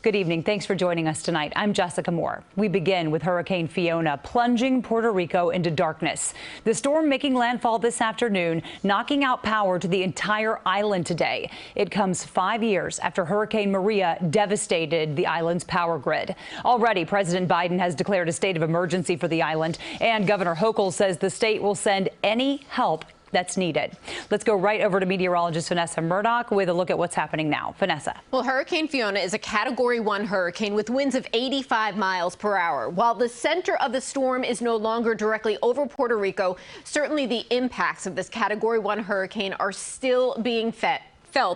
Good evening. Thanks for joining us tonight. I'm Jessica Moore. We begin with Hurricane Fiona plunging Puerto Rico into darkness. The storm making landfall this afternoon, knocking out power to the entire island today. It comes 5 years after Hurricane Maria devastated the island's power grid. Already, President Biden has declared a state of emergency for the island, and Governor Hochul says the state will send any help that's needed. Let's go right over to meteorologist Vanessa Murdock with a look at what's happening now. Vanessa. Well, Hurricane Fiona is a Category 1 hurricane with winds of 85 miles per hour. While the center of the storm is no longer directly over Puerto Rico, certainly the impacts of this Category 1 hurricane are still being felt.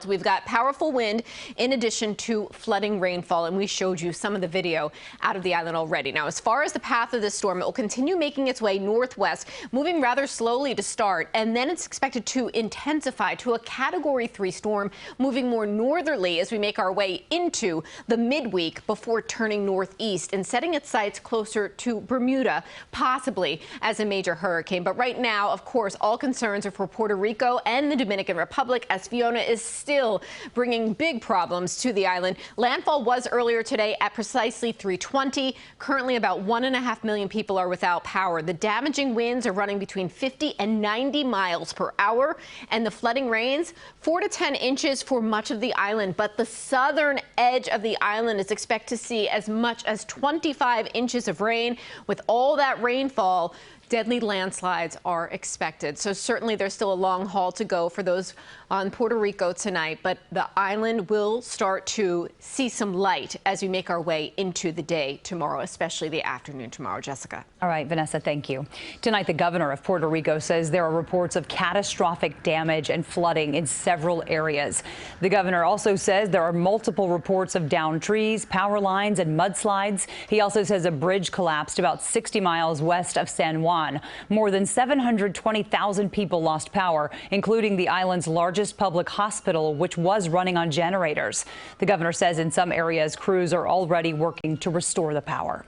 We've got powerful wind in addition to flooding rainfall, and we showed you some of the video out of the island already. Now, as far as the path of this storm, it will continue making its way northwest, moving rather slowly to start, and then it's expected to intensify to a Category 3 storm, moving more northerly as we make our way into the midweek before turning northeast and setting its sights closer to Bermuda, possibly as a major hurricane. But right now, of course, all concerns are for Puerto Rico and the Dominican Republic, as Fiona is still bringing big problems to the island. Landfall was earlier today at precisely 3:20. Currently, about 1.5 million people are without power. The damaging winds are running between 50 and 90 miles per hour, and the flooding rains 4 to 10 inches for much of the island. But the southern edge of the island is expected to see as much as 25 inches of rain. With all that rainfall, deadly landslides are expected. So certainly there's still a long haul to go for those on Puerto Rico tonight, but the island will start to see some light as we make our way into the day tomorrow, especially the afternoon tomorrow. Jessica. All right, Vanessa, thank you. Tonight, the governor of Puerto Rico says there are reports of catastrophic damage and flooding in several areas. The governor also says there are multiple reports of downed trees, power lines, and mudslides. He also says a bridge collapsed about 60 miles west of San Juan. More than 720,000 people lost power, including the island's largest public hospital, which was running on generators. The governor says in some areas, crews are already working to restore the power.